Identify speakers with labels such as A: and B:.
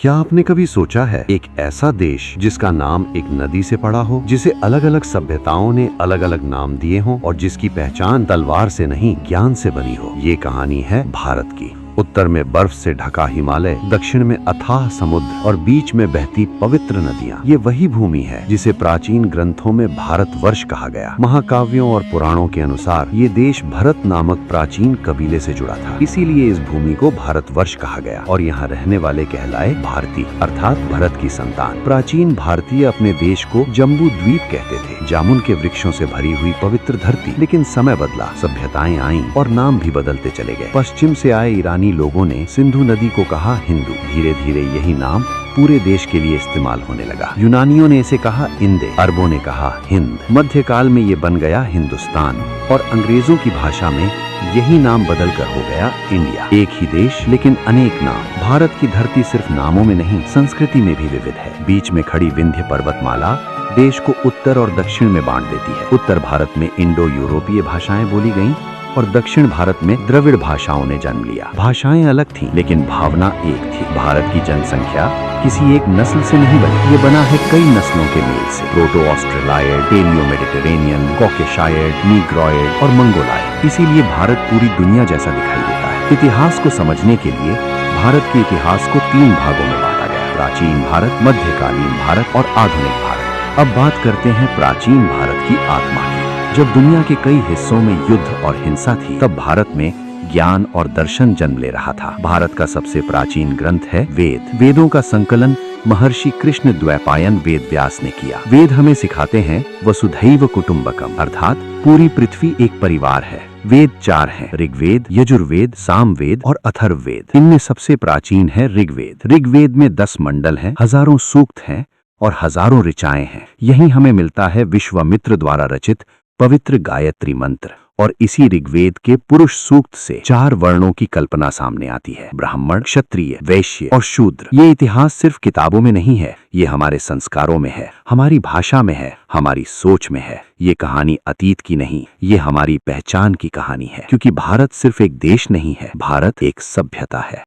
A: क्या आपने कभी सोचा है एक ऐसा देश जिसका नाम एक नदी से पड़ा हो, जिसे अलग अलग सभ्यताओं ने अलग अलग नाम दिए हों और जिसकी पहचान तलवार से नहीं ज्ञान से बनी हो। ये कहानी है भारत की। उत्तर में बर्फ से ढका हिमालय, दक्षिण में अथाह समुद्र और बीच में बहती पवित्र नदियां। ये वही भूमि है जिसे प्राचीन ग्रंथों में भारतवर्ष कहा गया। महाकाव्यों और पुराणों के अनुसार ये देश भरत नामक प्राचीन कबीले से जुड़ा था, इसीलिए इस भूमि को भारतवर्ष कहा गया और यहाँ रहने वाले कहलाए भारतीय, अर्थात भरत की संतान। प्राचीन भारतीय अपने देश को जम्बू द्वीप कहते थे, जामुन के वृक्षों से भरी हुई पवित्र धरती। लेकिन समय बदला, सभ्यताएं आईं और नाम भी बदलते चले गए। पश्चिम से आए ईरानी लोगों ने सिंधु नदी को कहा हिंदू। धीरे धीरे यही नाम पूरे देश के लिए इस्तेमाल होने लगा। यूनानियों ने इसे कहा इंदे, अरबों ने कहा हिंद। मध्यकाल में ये बन गया हिंदुस्तान और अंग्रेजों की भाषा में यही नाम बदलकर हो गया इंडिया। एक ही देश लेकिन अनेक नाम। भारत की धरती सिर्फ नामों में नहीं, संस्कृति में भी विविध है। बीच में खड़ी विंध्य पर्वतमाला देश को उत्तर और दक्षिण में बांट देती है। उत्तर भारत में इंडो यूरोपीय भाषाएं बोली गईं और दक्षिण भारत में द्रविड़ भाषाओं ने जन्म लिया। भाषाएं अलग थीं, लेकिन भावना एक थी। भारत की जनसंख्या किसी एक नस्ल से नहीं बनी, ये बना है कई नस्लों के मेल से। प्रोटो ऑस्ट्रेलायड, पेलियो मेडिटेरेनियन, कॉकेशायड, नीग्रॉयड और मंगोलायड। इसीलिए भारत पूरी दुनिया जैसा दिखाई देता है। इतिहास को समझने के लिए भारत के इतिहास को 3 भागों में बांटा गया: प्राचीन भारत, मध्यकालीन भारत और आधुनिक भारत। अब बात करते हैं प्राचीन भारत की आत्मा की। जब दुनिया के कई हिस्सों में युद्ध और हिंसा थी, तब भारत में ज्ञान और दर्शन जन्म ले रहा था। भारत का सबसे प्राचीन ग्रंथ है वेद। वेदों का संकलन महर्षि कृष्ण द्वैपायन वेद व्यास ने किया। वेद हमें सिखाते हैं वसुधैव कुटुंबकम, अर्थात पूरी पृथ्वी एक परिवार है। वेद 4 हैं: ऋग्वेद, यजुर्वेद, सामवेद और अथर्ववेद। इनमें सबसे प्राचीन है ऋग्वेद। ऋग्वेद में 10 मंडल हैं, हजारों सूक्त हैं और हजारों ऋचाएं हैं। यही हमें मिलता है विश्वामित्र द्वारा रचित पवित्र गायत्री मंत्र। और इसी ऋग्वेद के पुरुष सूक्त से 4 वर्णों की कल्पना सामने आती है: ब्राह्मण, क्षत्रिय, वैश्य और शूद्र। ये इतिहास सिर्फ किताबों में नहीं है, ये हमारे संस्कारों में है, हमारी भाषा में है, हमारी सोच में है। ये कहानी अतीत की नहीं, ये हमारी पहचान की कहानी है। क्योंकि भारत सिर्फ एक देश नहीं है, भारत एक सभ्यता है।